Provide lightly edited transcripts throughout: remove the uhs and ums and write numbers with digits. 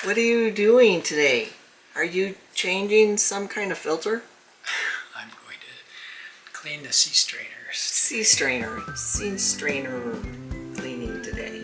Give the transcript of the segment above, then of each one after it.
What are you doing today? Are you changing some kind of filter? I'm going to clean the sea strainers. Sea strainer cleaning today.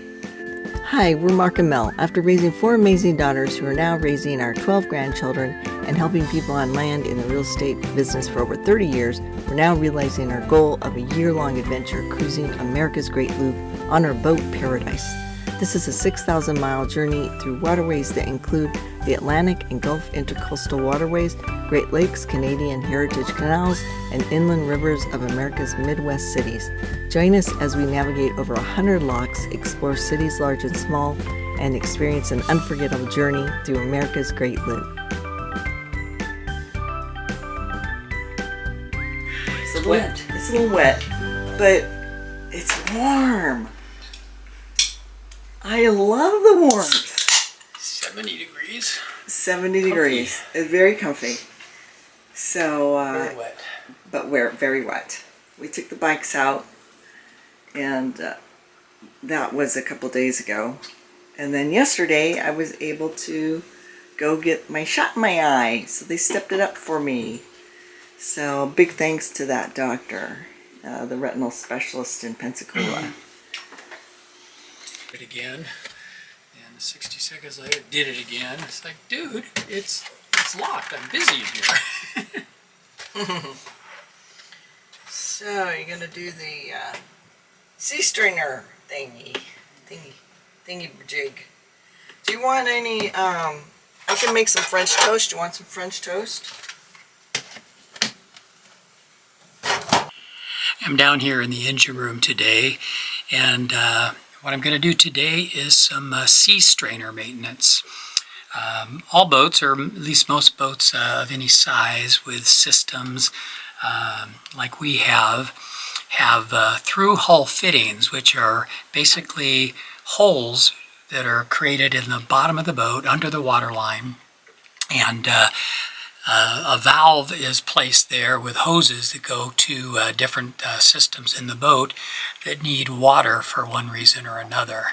Hi, we're Mark and Mel. After raising 4 amazing daughters who are now raising our 12 grandchildren and helping people on land in the real estate business for over 30 years, we're now realizing our goal of a year-long adventure cruising America's Great Loop on our boat Paradise. This is a 6,000-mile journey through waterways that include the Atlantic and Gulf Intercoastal Waterways, Great Lakes, Canadian Heritage Canals, and inland rivers of America's Midwest cities. Join us as we navigate over 100 locks, explore cities large and small, and experience an unforgettable journey through America's Great Loop. It's a little wet, but it's warm. I love the warmth. 70 degrees. 70 degrees. It's very comfy. So, very wet. But we're very wet. We took the bikes out, and that was a couple days ago. And then yesterday, I was able to go get my shot in my eye. So they stepped it up for me. So big thanks to that doctor, the retinal specialist in Pensacola. It again, and 60 seconds later did it again. It's like, dude, it's locked. I'm busy in here. So you're gonna do the sea strainer thingy jig. Do you want any? I can make some French toast. Do you want some French toast? I'm down here in the engine room today, and what I'm going to do today is some sea strainer maintenance. All boats, or at least most boats of any size with systems like we have through hull fittings, which are basically holes that are created in the bottom of the boat under the waterline, and a valve is placed there with hoses that go to different systems in the boat that need water for one reason or another.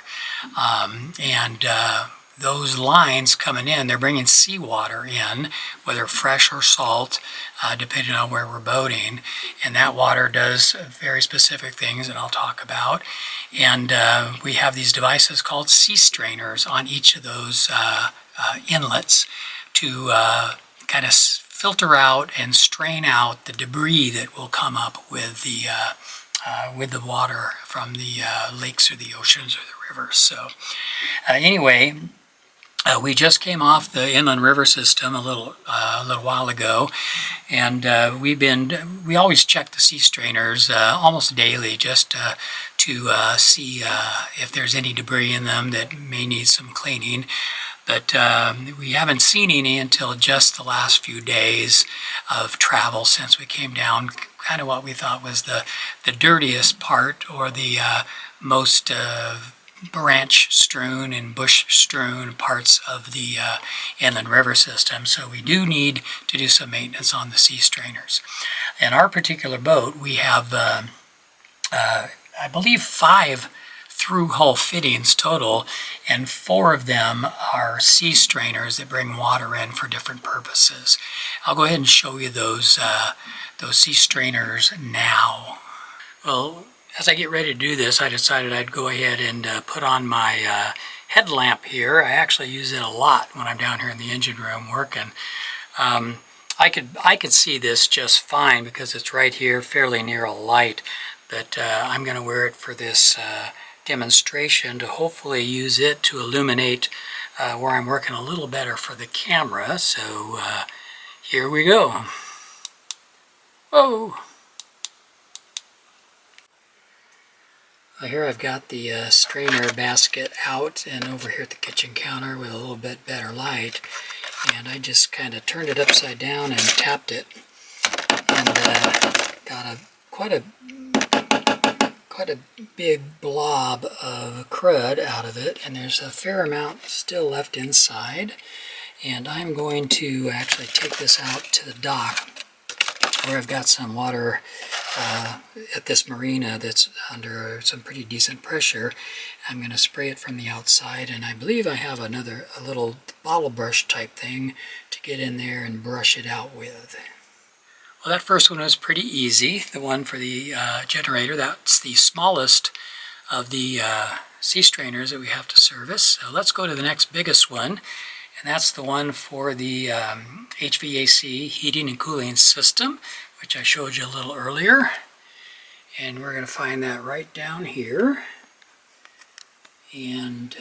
Those lines coming in, they're bringing seawater in, whether fresh or salt, depending on where we're boating. And that water does very specific things that I'll talk about. And we have these devices called sea strainers on each of those inlets to kind of filter out and strain out the debris that will come up with the water from the lakes or the oceans or the rivers. So anyway, we just came off the inland river system a little while ago, and we always check the sea strainers almost daily just to see if there's any debris in them that may need some cleaning. But we haven't seen any until just the last few days of travel since we came down, kind of what we thought was the dirtiest part, or the most branch-strewn and bush-strewn parts of the inland river system. So we do need to do some maintenance on the sea strainers. In our particular boat, we have, I believe, 5 through hull fittings total, and 4 of them are sea strainers that bring water in for different purposes. I'll go ahead and show you those sea strainers now. Well, as I get ready to do this, I decided I'd go ahead and put on my headlamp here. I actually use it a lot when I'm down here in the engine room working. I could see this just fine because it's right here, fairly near a light, but I'm going to wear it for this demonstration to hopefully use it to illuminate where I'm working a little better for the camera. So here we go. Whoa! Well, here I've got the strainer basket out and over here at the kitchen counter with a little bit better light, and I just kind of turned it upside down and tapped it, and got quite a big blob of crud out of it, and there's a fair amount still left inside. And I'm going to actually take this out to the dock where I've got some water at this marina that's under some pretty decent pressure. I'm going to spray it from the outside, and I believe I have a little bottle brush type thing to get in there and brush it out with. Well, that first one was pretty easy, the one for the generator. That's the smallest of the sea strainers that we have to service. So let's go to the next biggest one, and that's the one for the HVAC heating and cooling system, which I showed you a little earlier. And we're going to find that right down here. And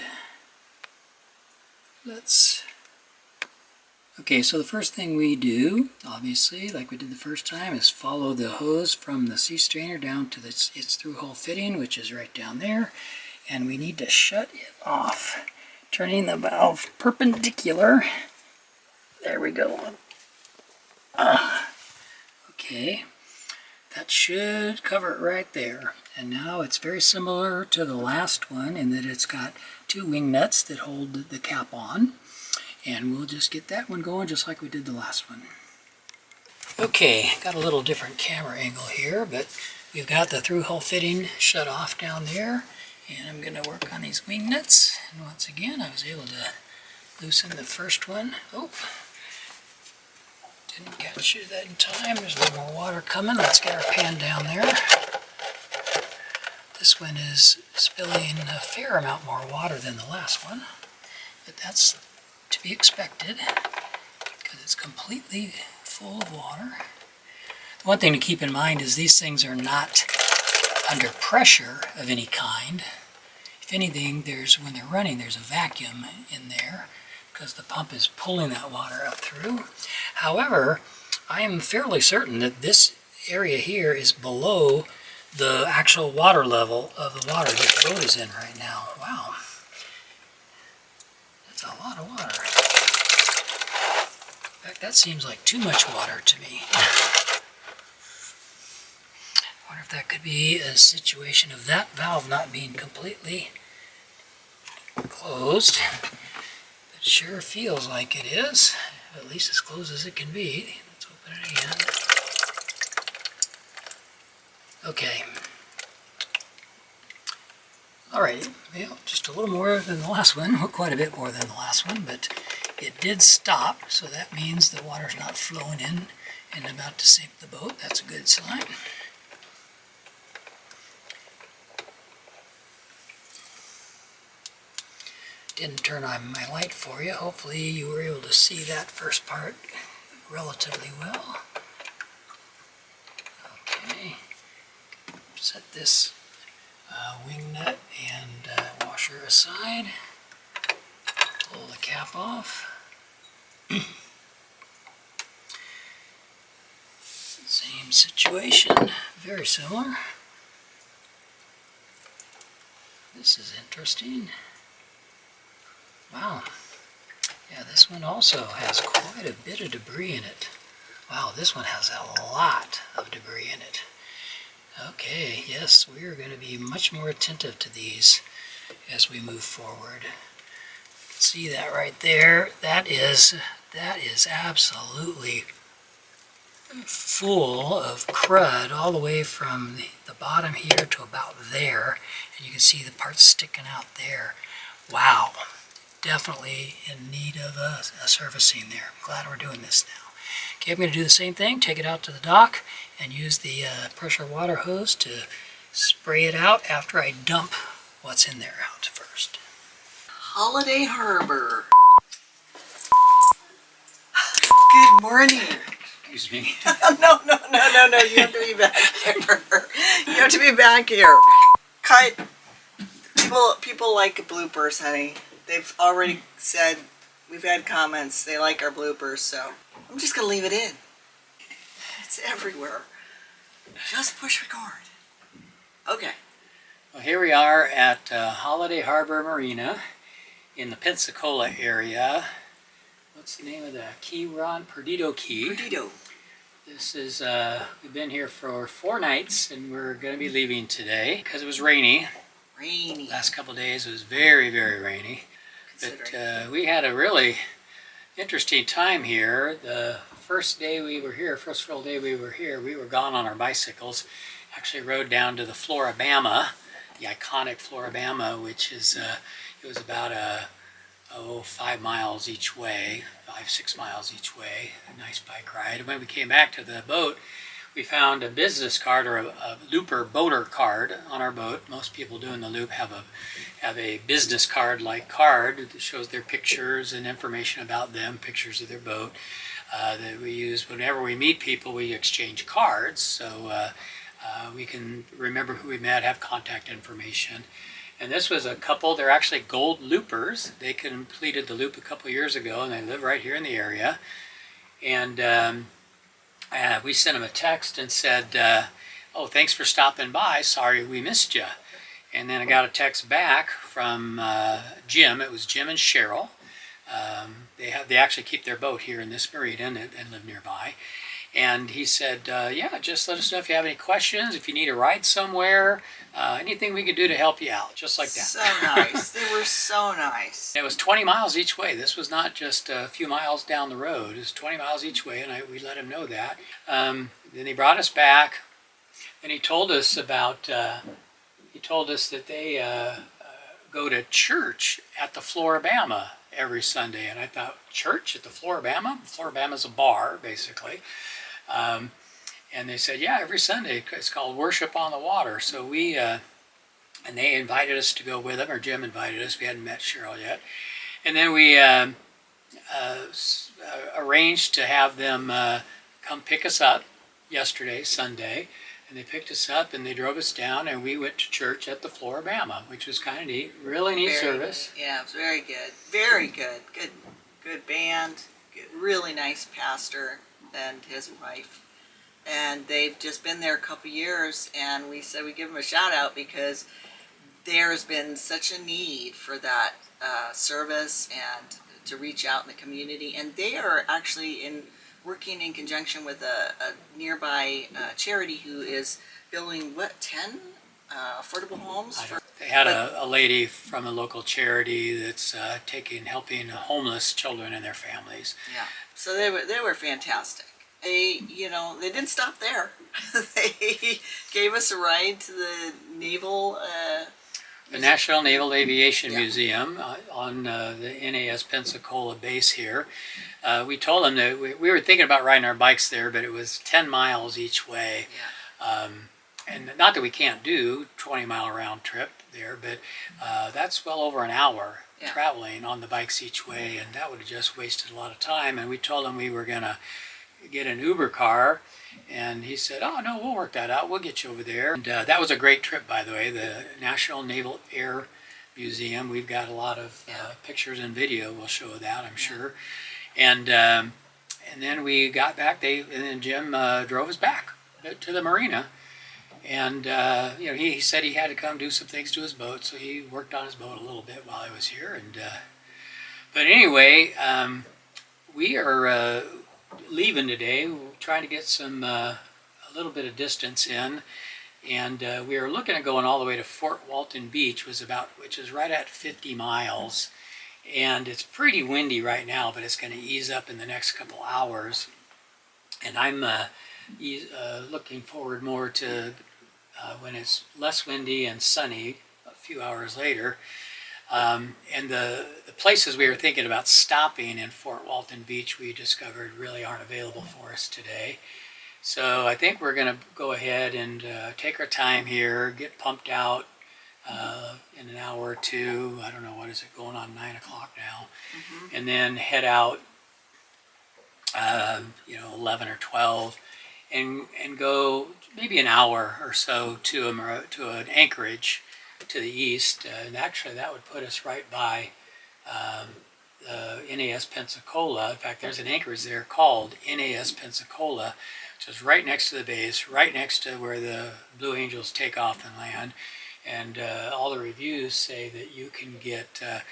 okay, so the first thing we do, obviously, like we did the first time, is follow the hose from the sea strainer down to its through-hole fitting, which is right down there. And we need to shut it off, turning the valve perpendicular. There we go. Okay, that should cover it right there. And now it's very similar to the last one in that it's got two wing nuts that hold the cap on. And we'll just get that one going just like we did the last one. Okay, got a little different camera angle here, but we've got the through-hole fitting shut off down there. And I'm going to work on these wing nuts. And once again, I was able to loosen the first one. Oh, didn't catch it that in time. There's a little more water coming. Let's get our pan down there. This one is spilling a fair amount more water than the last one, but that's to be expected because it's completely full of water. The one thing to keep in mind is these things are not under pressure of any kind. If anything, when they're running, there's a vacuum in there because the pump is pulling that water up through. However, I am fairly certain that this area here is below the actual water level of the water that the boat is in right now. Wow. That's a lot of water. In fact, that seems like too much water to me. I wonder if that could be a situation of that valve not being completely closed. It sure feels like it is, at least as close as it can be. Let's open it again. Okay. Alright, well, just a little more than the last one, well, quite a bit more than the last one, but it did stop, so that means the water's not flowing in and about to sink the boat. That's a good sign. Didn't turn on my light for you. Hopefully you were able to see that first part relatively well. Okay, set this wing nut and washer aside. Pull the cap off. Same situation, very similar. This is interesting. Wow. Yeah, this one also has quite a bit of debris in it. Wow, this one has a lot of debris in it. Okay, yes, we are going to be much more attentive to these as we move forward. See that right there? That is absolutely full of crud all the way from the bottom here to about there. And you can see the parts sticking out there. Wow. Definitely in need of a servicing there. I'm glad we're doing this now. Okay, I'm going to do the same thing. Take it out to the dock and use the pressure water hose to spray it out after I dump what's in there out first. Holiday Harbor. Good morning. Excuse me. No. You have to be back here. You have to be back here. Cut. People like bloopers, honey. They've already said, we've had comments, they like our bloopers, so I'm just going to leave it in. It's everywhere. Just push record. Okay. Well, here we are at Holiday Harbor Marina in the Pensacola area. What's the name of the key we're on? Perdido Key. Perdido. This is, we've been here for 4 nights and we're going to be leaving today because it was rainy. Rainy. Last couple of days it was very, very rainy. But we had a really interesting time here. The first day we were here, first full day we were here, we were gone on our bicycles. actually rode down to the Floribama, the iconic Floribama, which is, it was about 5 miles each way, 6 miles each way, a nice bike ride. And when we came back to the boat, we found a business card or a looper boater card on our boat. Most people doing the loop have a business card like card that shows their pictures and information about them, pictures of their boat. That we use whenever we meet people. We exchange cards so we can remember who we met, have contact information. And this was a couple. They're actually gold loopers. They completed the loop a couple years ago, and they live right here in the area. And we sent them a text and said, "Oh, thanks for stopping by. Sorry we missed you." And then I got a text back from Jim. It was Jim and Cheryl. They actually keep their boat here in this marina and live nearby. And he said, yeah, just let us know if you have any questions, if you need a ride somewhere, anything we could do to help you out, just like that. So nice. They were so nice. It was 20 miles each way. This was not just a few miles down the road. It was 20 miles each way, and we let him know that. Then he brought us back, and he told us about, he told us that they go to church at the Floribama every Sunday. And I thought, church at the Floribama? Floribama's a bar, basically. And they said, yeah, every Sunday. It's called Worship on the Water. So we, and they invited us to go with them, or Jim invited us. We hadn't met Cheryl yet. And then we arranged to have them come pick us up yesterday, Sunday. And they picked us up and they drove us down, and we went to church at the Floribama, which was kind of neat. Really neat service. Yeah, it was very good. Very good. Good band. Really nice pastor and his wife. And they've just been there a couple years, and we said we'd give them a shout out because there's been such a need for that service and to reach out in the community. And they are actually working in conjunction with a nearby charity who is building, 10 affordable homes? They had a lady from a local charity that's helping homeless children and their families. Yeah, so they were fantastic. They didn't stop there. They gave us a ride to the Naval... the National Naval Aviation Museum on the NAS Pensacola base here. We told them that we were thinking about riding our bikes there, but it was 10 miles each way. Yeah. And not that we can't do 20-mile round trip there, but that's well over an hour traveling on the bikes each way, and that would have just wasted a lot of time. And we told them we were going to get an Uber car, and he said, oh, no, we'll work that out. We'll get you over there. And that was a great trip, by the way, the National Naval Air Museum. We've got a lot of pictures and video. We'll show that, I'm sure. And then we got back. And then Jim drove us back to the marina. And he said he had to come do some things to his boat, so he worked on his boat a little bit while I was here. And but anyway, we are leaving today. We're trying to get some a little bit of distance in, and we are looking at going all the way to Fort Walton Beach, which is right at 50 miles. And it's pretty windy right now, but it's going to ease up in the next couple hours. And I'm looking forward more to when it's less windy and sunny a few hours later. And the places we were thinking about stopping in Fort Walton Beach, we discovered really aren't available for us today. So I think we're going to go ahead and take our time here, get pumped out in an hour or two. I don't know, what is it, going on 9 o'clock now? Mm-hmm. And then head out, 11 or 12, and go maybe an hour or so to an anchorage to the east. And actually that would put us right by NAS Pensacola. In fact, there's an anchorage there called NAS Pensacola, which is right next to the base, right next to where the Blue Angels take off and land. And all the reviews say that you can get a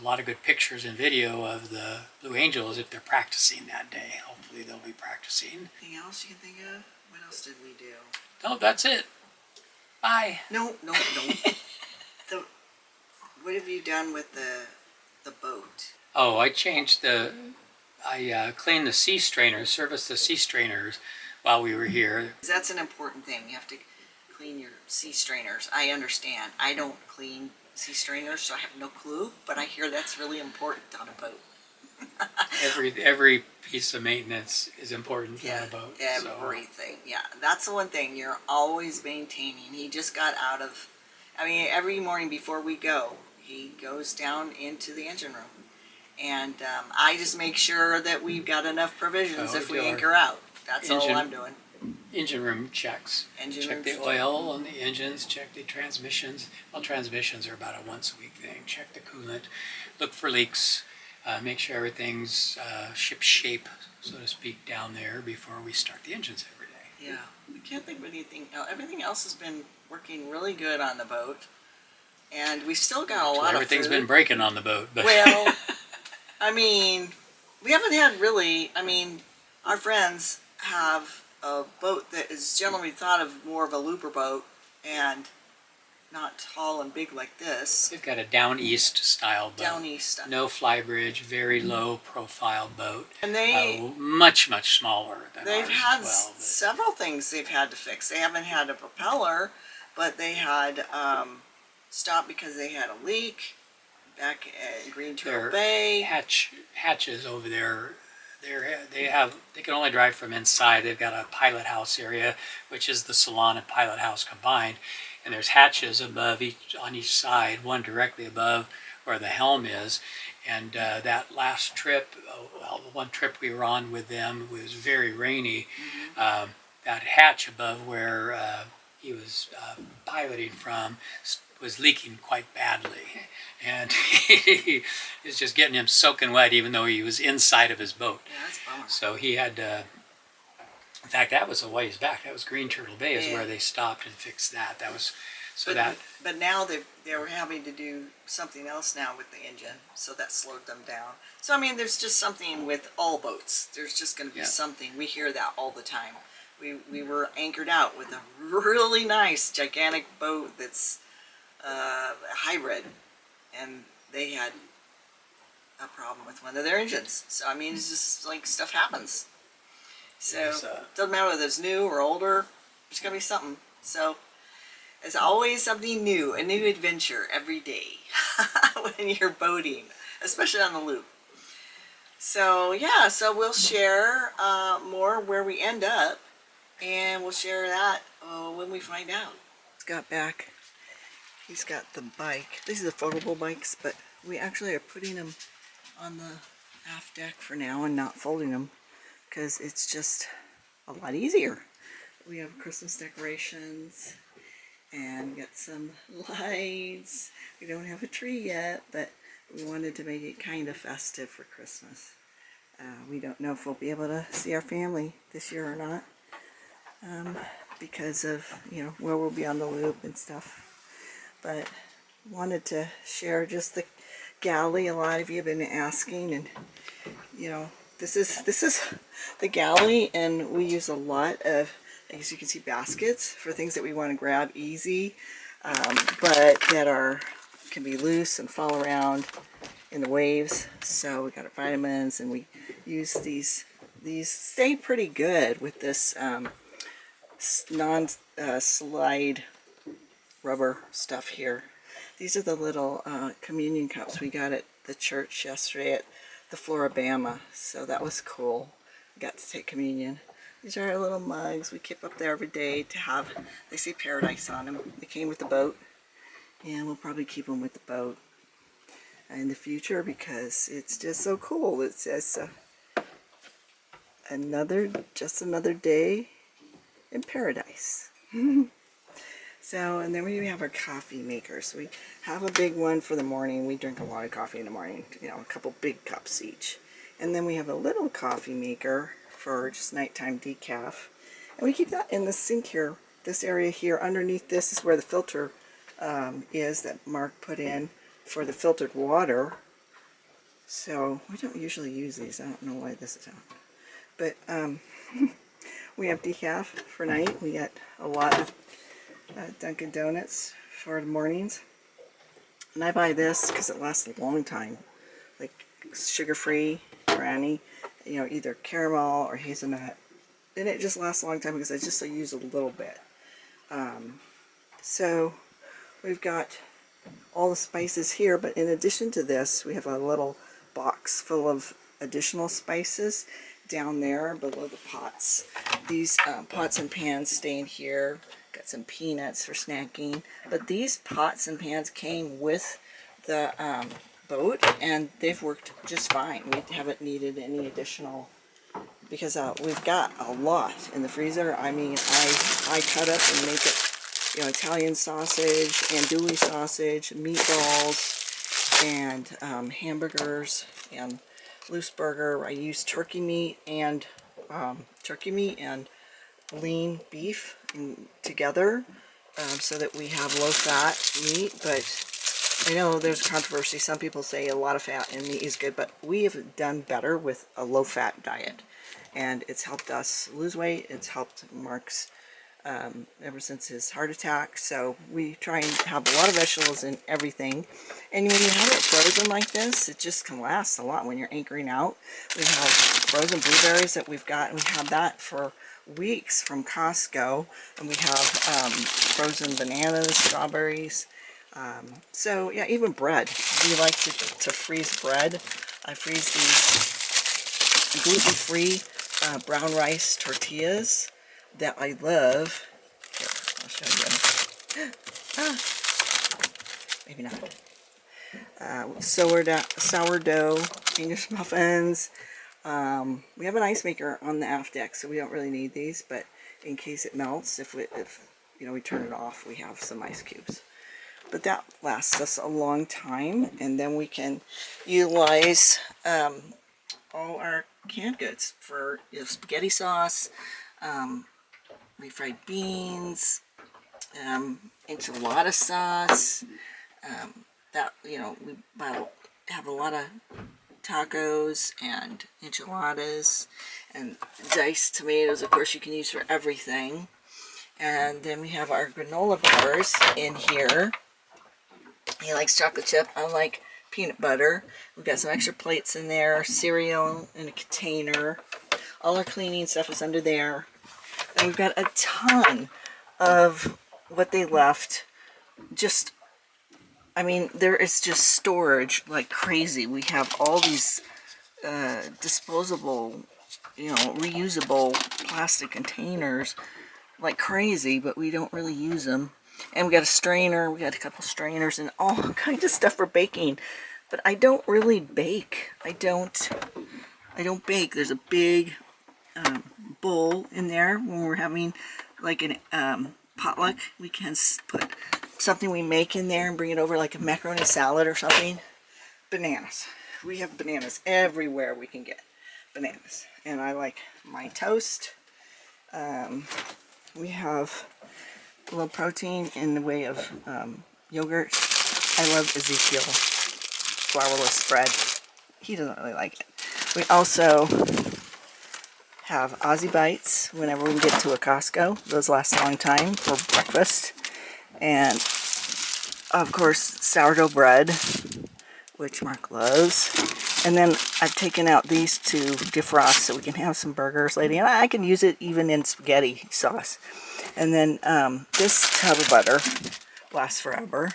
lot of good pictures and video of the Blue Angels if they're practicing that day. Hopefully they'll be practicing. Anything else you can think of? What else did we do? No, that's it. Bye. No. What have you done with the boat? Oh, I cleaned the sea strainers, serviced the sea strainers while we were here. That's an important thing. You have to clean your sea strainers. I understand. I don't clean sea strainers, so I have no clue, but I hear that's really important on a boat. Every piece of maintenance is important on a boat. Everything. Yeah, that's the one thing you're always maintaining. He just got out of, I mean, every morning before we go, he goes down into the engine room. And I just make sure that we've got enough provisions if we anchor out. That's all I'm doing. Engine room checks. Check the oil on the engines, check the transmissions. Well, transmissions are about a once a week thing. Check the coolant, look for leaks, make sure everything's ship shape, so to speak, down there before we start the engines every day. Yeah, we can't think of anything. Everything else has been working really good on the boat. And we've still got a lot of Everything's been breaking on the boat. But well, I mean, we haven't had really, I mean, our friends have a boat that is generally thought of more of a looper boat and not tall and big like this. They've got a down east style boat. Down east style. No flybridge, very low profile boat. And they much smaller than they've ours had as well. several things they've had to fix. They haven't had a propeller, but they had stopped because they had a leak back at Green Turtle Bay. Hatches over there. They can only drive from inside. They've got a pilot house area, which is the salon and pilot house combined, and there's hatches above on each side, one directly above where the helm is. And that last trip, the one trip we were on with them was very rainy. Mm-hmm. That hatch above where he was piloting from was leaking quite badly, and he was just getting him soaking wet, even though he was inside of his boat. Yeah, that's a bummer. So he had to. In fact, that was a ways back. That was Green Turtle Bay, is where they stopped and fixed that. That was But now they were having to do something else now with the engine, so that slowed them down. So I mean, there's just something with all boats. There's just going to be something. We hear that all the time. We were anchored out with a really nice, gigantic boat that's a hybrid, and they had a problem with one of their engines. So I mean, it's just like stuff happens. So doesn't matter whether it's new or older. There's gonna be something. So there's always something new, a new adventure every day when you're boating, especially on the loop. So yeah, so we'll share more where we end up, and we'll share that when we find out. Got back. He's got the bike. These are the foldable bikes, but we actually are putting them on the aft deck for now and not folding them because it's just a lot easier. We have Christmas decorations and got some lights. We don't have a tree yet, but we wanted to make it kind of festive for Christmas. We don't know if we'll be able to see our family this year or not because of, where we'll be on the loop and stuff. But wanted to share just the galley. A lot of you have been asking, and this is the galley, and we use a lot of, as you can see, baskets for things that we want to grab easy, but that can be loose and fall around in the waves. So we got our vitamins, and we use these. These stay pretty good with this non-slide rubber stuff here. These are the little communion cups we got at the church yesterday at the Floribama, so that was cool. We got to take communion. These are our little mugs we keep up there every day to have. They say paradise on them. They came with the boat, and we'll probably keep them with the boat in the future because it's just so cool. It says another day in paradise. So, and then we have our coffee makers. We have a big one for the morning. We drink a lot of coffee in the morning, a couple big cups each. And then we have a little coffee maker for just nighttime decaf. And we keep that in the sink here. This area here, underneath this is where the filter is that Mark put in for the filtered water. So, we don't usually use these. I don't know why this is out. But, we have decaf for night. We get a lot of Dunkin' Donuts for the mornings, and I buy this because it lasts a long time, like sugar-free granny, either caramel or hazelnut, and it just lasts a long time because I use a little bit. So we've got all the spices here, but in addition to this, we have a little box full of additional spices down there below the pots. These pots and pans stay in here. Got some peanuts for snacking, but these pots and pans came with the boat, and they've worked just fine. We haven't needed any additional, because we've got a lot in the freezer. I mean, I cut up and make it, Italian sausage, andouille sausage, meatballs, and hamburgers, and loose burger. I use turkey meat and lean beef together, so that we have low-fat meat. But I know there's controversy. Some people say a lot of fat in meat is good, but we have done better with a low-fat diet, and it's helped us lose weight. It's helped Mark's ever since his heart attack. So we try and have a lot of vegetables in everything. And when you have it frozen like this, it just can last a lot when you're anchoring out. We have frozen blueberries that we've got, and we have that for weeks from Costco. And we have frozen bananas, strawberries. So yeah, even bread. We like to freeze bread. I freeze these gluten-free brown rice tortillas that I love. Here, I'll show you. Maybe not. Sourdough English muffins. We have an ice maker on the aft deck, so we don't really need these, but in case it melts, if we turn it off, we have some ice cubes. But that lasts us a long time, and then we can utilize all our canned goods for spaghetti sauce, refried beans, enchilada sauce. We have a lot of tacos and enchiladas, and diced tomatoes, of course, you can use for everything. And then we have our granola bars in here. He likes chocolate chip. I like peanut butter. We've got some extra plates in there, cereal in a container. All our cleaning stuff is under there. And we've got a ton of what they left. There is just storage like crazy. We have all these disposable, reusable plastic containers like crazy, but we don't really use them. And we got a strainer. We got a couple strainers and all kinds of stuff for baking. But I don't really bake. I don't bake. There's a big bowl in there when we're having like an potluck. We can put something we make in there and bring it over, like a macaroni salad or something. Bananas. We have bananas everywhere we can get bananas. And I like my toast. We have a little protein in the way of yogurt. I love Ezekiel flourless bread. He doesn't really like it. We also have Aussie Bites whenever we get to a Costco. Those last a long time for breakfast. And of course, sourdough bread, which Mark loves. And then I've taken out these to defrost so we can have some burgers later. And I can use it even in spaghetti sauce. And then this tub of butter lasts forever.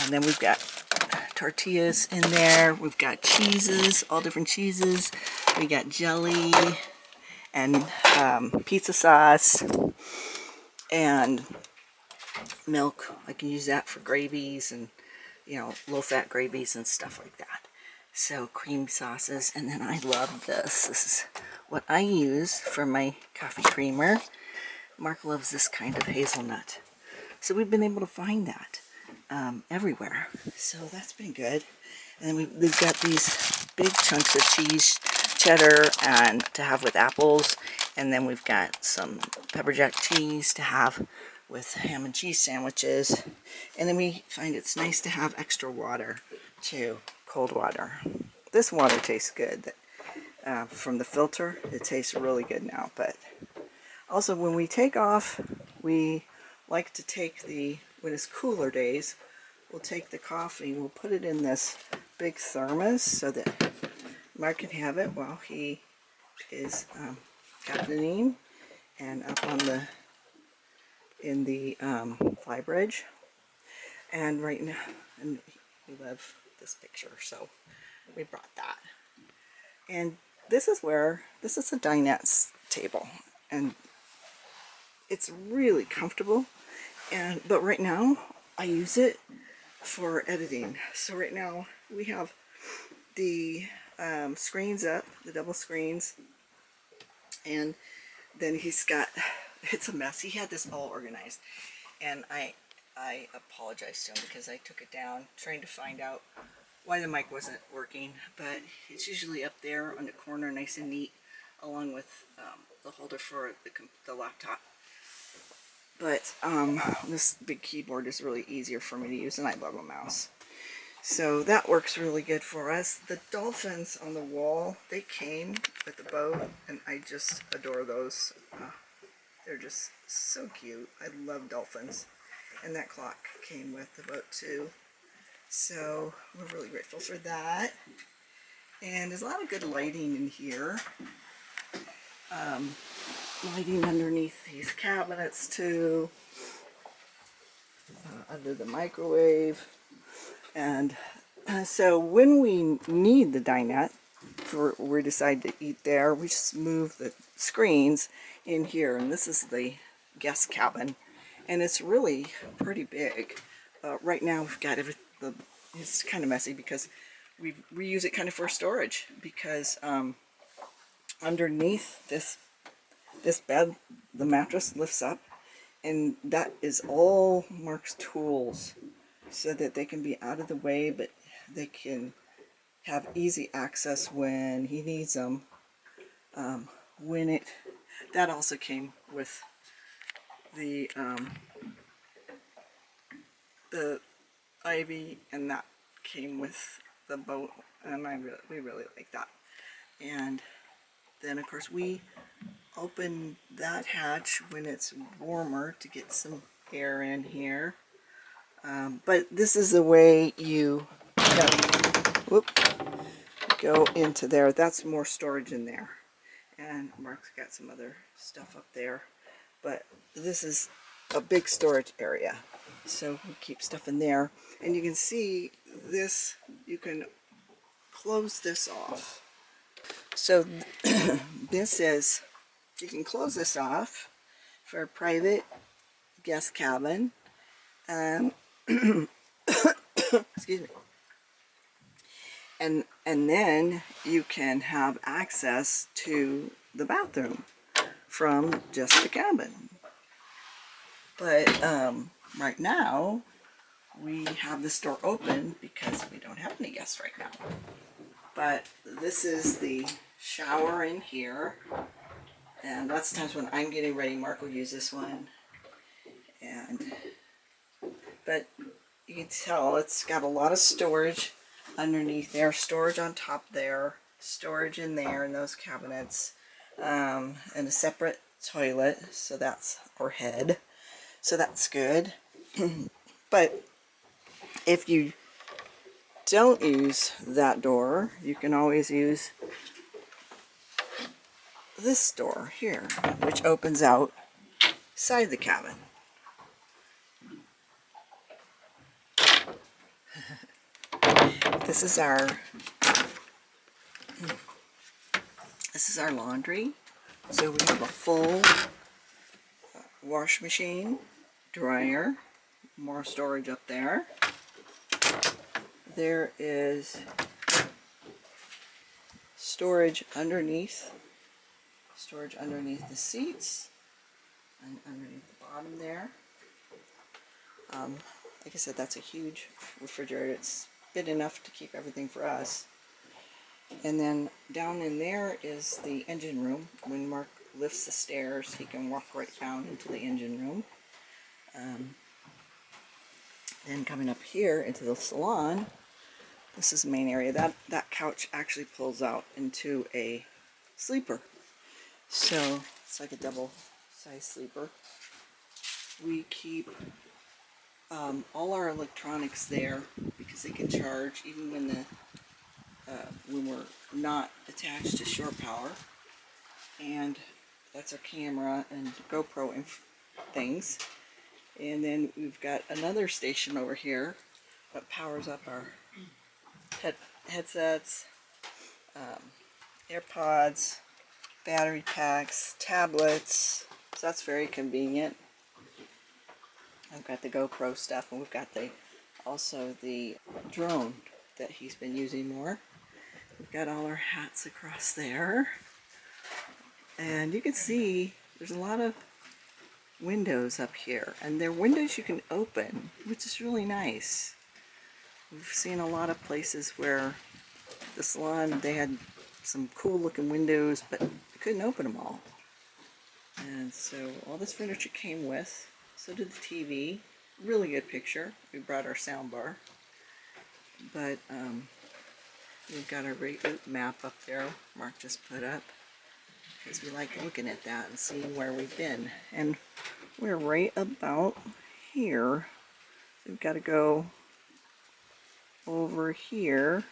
And then we've got tortillas in there. We've got cheeses, all different cheeses. We got jelly and pizza sauce and milk. I can use that for gravies and, low-fat gravies and stuff like that. So cream sauces. And then I love this. This is what I use for my coffee creamer. Mark loves this kind of hazelnut. So we've been able to find that everywhere. So that's been good. And then we've got these big chunks of cheese, cheddar, and to have with apples. And then we've got some pepper jack cheese to have with ham and cheese sandwiches. And then we find it's nice to have extra water too, cold water. This water tastes good. From the filter, it tastes really good now. But also when we take off, we like to take when it's cooler days, we'll take the coffee, we'll put it in this big thermos so that Mark can have it while he is captaining and up on the in the flybridge. And right now, and we love this picture, so we brought that. And this is a dinette table, and it's really comfortable. But right now I use it for editing. So right now we have the screens up, the double screens, and then he's got, it's a mess. He had this all organized, and I apologize to him because I took it down trying to find out why the mic wasn't working, but it's usually up there on the corner, nice and neat, along with the holder for the laptop. But this big keyboard is really easier for me to use, and I love a mouse. So that works really good for us. The dolphins on the wall, they came with the boat, and I just adore those. They're just so cute. I love dolphins. And that clock came with the boat too. So we're really grateful for that. And there's a lot of good lighting in here. Lighting underneath these cabinets too. Under the microwave. And so when we need the dinette, we decide to eat there, we just move the screens in here. And this is the guest cabin. And it's really pretty big. Right now we've got it's kind of messy because we use it kind of for storage, because underneath this bed, the mattress lifts up, and that is all Mark's tools, so that they can be out of the way, but they can have easy access when he needs them. That also came with the ivy, and that came with the boat, and we really like that. And then of course we open that hatch when it's warmer to get some air in here. But this is the way you go into there. That's more storage in there. And Mark's got some other stuff up there. But this is a big storage area. So we keep stuff in there. And you can see this, you can close this off. So you can close this off for a private guest cabin. Excuse me. And then you can have access to the bathroom from just the cabin. But right now we have this door open because we don't have any guests right now. But this is the shower in here, and lots of times when I'm getting ready, Mark will use this one. But you can tell it's got a lot of storage underneath there, storage on top there, storage in there in those cabinets, and a separate toilet, so that's our head, so that's good. But if you don't use that door, you can always use this door here, which opens out side the cabin. This is our laundry. So we have a full wash machine, dryer, more storage up there. There is storage underneath the seats and underneath the bottom there. Like I said, that's a huge refrigerator. It's big enough to keep everything for us. And then down in there is the engine room. When Mark lifts the stairs, he can walk right down into the engine room. Then coming up here into the salon, this is the main area. That couch actually pulls out into a sleeper. So it's like a double-sized sleeper. We keep all our electronics there because they can charge even when we're not attached to shore power. And that's our camera and GoPro and things. And then we've got another station over here that powers up our headsets, AirPods, battery packs, tablets. So that's very convenient. I've got the GoPro stuff, and we've got also the drone that he's been using more. We've got all our hats across there. And you can see there's a lot of windows up here, and they're windows you can open, which is really nice. We've seen a lot of places where the salon, they had some cool looking windows, but you couldn't open them all. And so all this furniture came with. So did the TV. Really good picture. We brought our sound bar. But we've got our route map up there Mark just put up, because we like looking at that and seeing where we've been. And we're right about here. So we've got to go over here,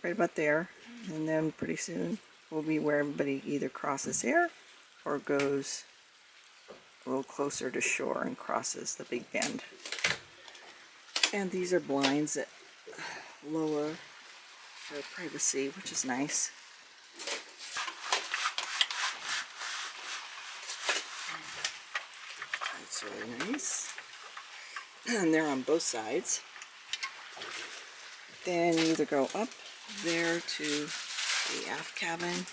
right about there, and then pretty soon we'll be where everybody either crosses here or goes a little closer to shore and crosses the Big Bend. And these are blinds that lower their privacy, which is nice. That's really nice. And they're on both sides. Then you either go up there to the aft cabin,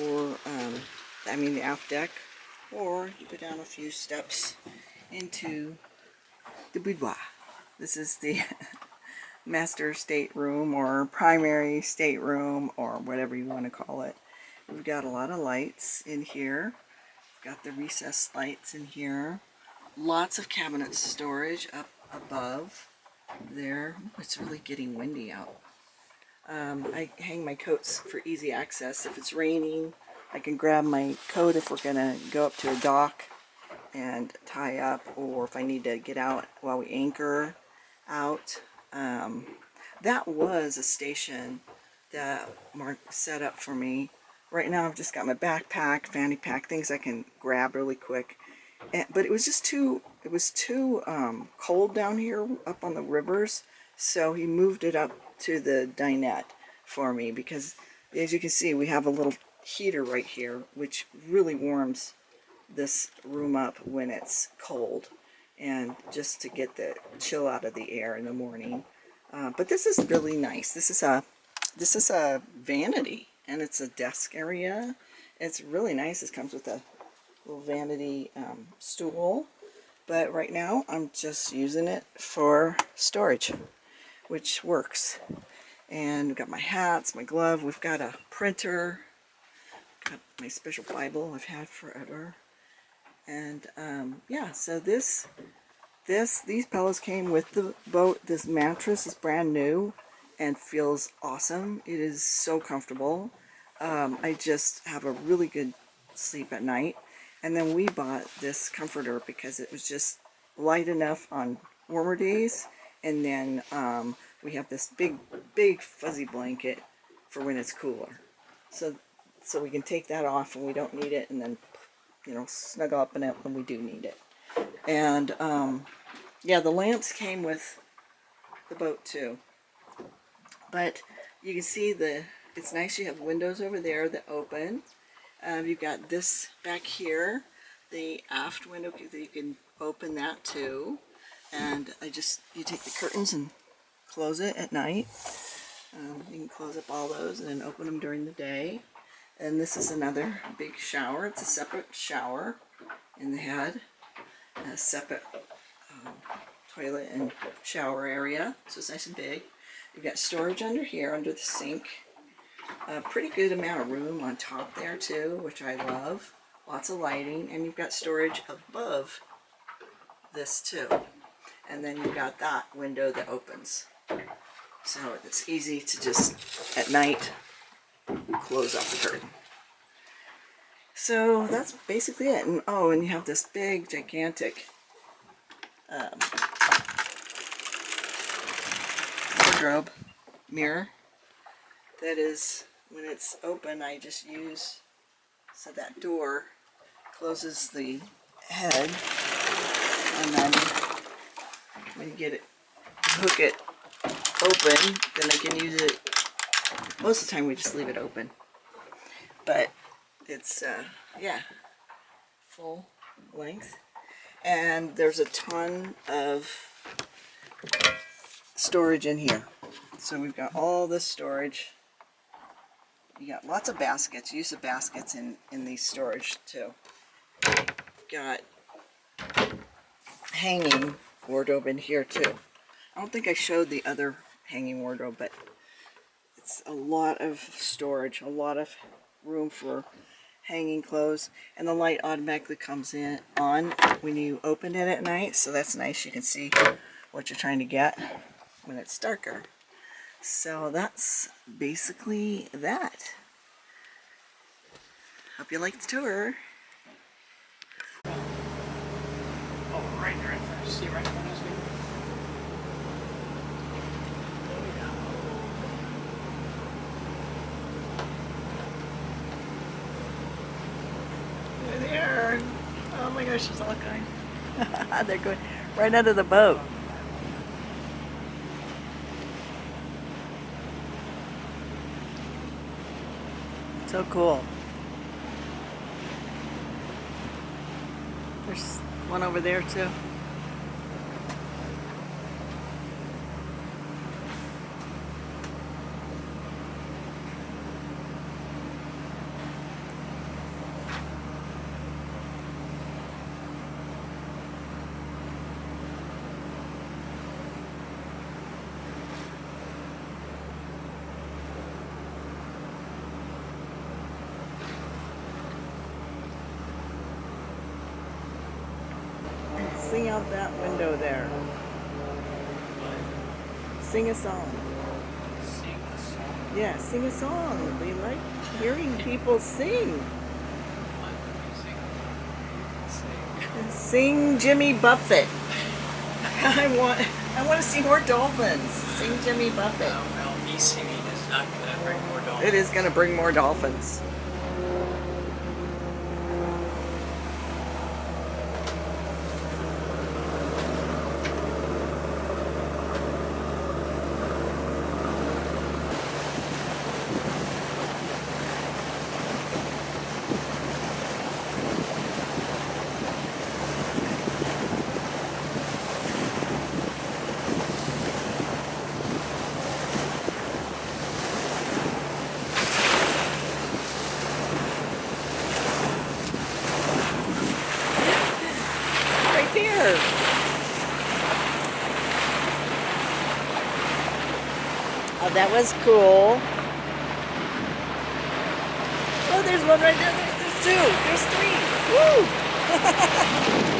or the aft deck, or you go down a few steps into the boudoir. This is the master stateroom or primary stateroom or whatever you want to call it. We've got a lot of lights in here. We've got the recessed lights in here. Lots of cabinet storage up above there. It's really getting windy out. I hang my coats for easy access. If it's raining, I can grab my coat if we're gonna go up to a dock and tie up, or if I need to get out while we anchor out. That was a station that Mark set up for me. Right now I've just got my backpack, fanny pack, things I can grab really quick. But it was just too cold down here up on the rivers, so he moved it up to the dinette for me, because as you can see we have a little heater right here which really warms this room up when it's cold, and just to get the chill out of the air in the morning. But this is really nice. This is a vanity, and it's a desk area. It's really nice. It comes with a little vanity stool, but right now I'm just using it for storage, which works. And we've got my hats, my glove, we've got a printer, got my special Bible I've had forever. And yeah, so these pillows came with the boat. This mattress is brand new and feels awesome. It is so comfortable. I just have a really good sleep at night. And then we bought this comforter because it was just light enough on warmer days. And then we have this big fuzzy blanket for when it's cooler. So we can take that off when we don't need it, and then snuggle up in it when we do need it. And yeah, the lamps came with the boat too. But you can see it's nice. You have windows over there that open. You've got this back here, the aft window that you can open that too. And you take the curtains and close it at night. You can close up all those and then open them during the day. And this is another big shower. It's a separate shower in the head, a separate toilet and shower area. So it's nice and big. You've got storage under here, under the sink. A pretty good amount of room on top there too, which I love. Lots of lighting, and you've got storage above this too. And then you've got that window that opens. So it's easy to just, at night, close off the curtain. So that's basically it. And and you have this big, gigantic wardrobe mirror that is, when it's open, I just use, so that door closes the head And then when you get it, hook it open, then I can use it. Most of the time we just leave it open. But it's, yeah, full length. And there's a ton of storage in here. So we've got all this storage. You got lots of baskets, use of baskets in these storage too. Got hanging wardrobe in here too. I don't think I showed the other hanging wardrobe, but it's a lot of storage, a lot of room for hanging clothes, and the light automatically comes on when you open it at night, so that's nice. You can see what you're trying to get when it's darker. So that's basically that. Hope you like the tour. Oh, right there in front. See right in front of us? There they are. Oh my gosh, there's all kind. They're going right under the boat. So cool. There's one over there too. Sing out that window there. Sing a song. Sing a song. Yeah, sing a song. We like hearing people sing. What do you sing? Sing Jimmy Buffett. I want to see more dolphins. Sing Jimmy Buffett. Well, me singing is not going to bring more dolphins. It is going to bring more dolphins. Right there. Oh, that was cool. Oh, there's one right there. There's two. There's three. Woo!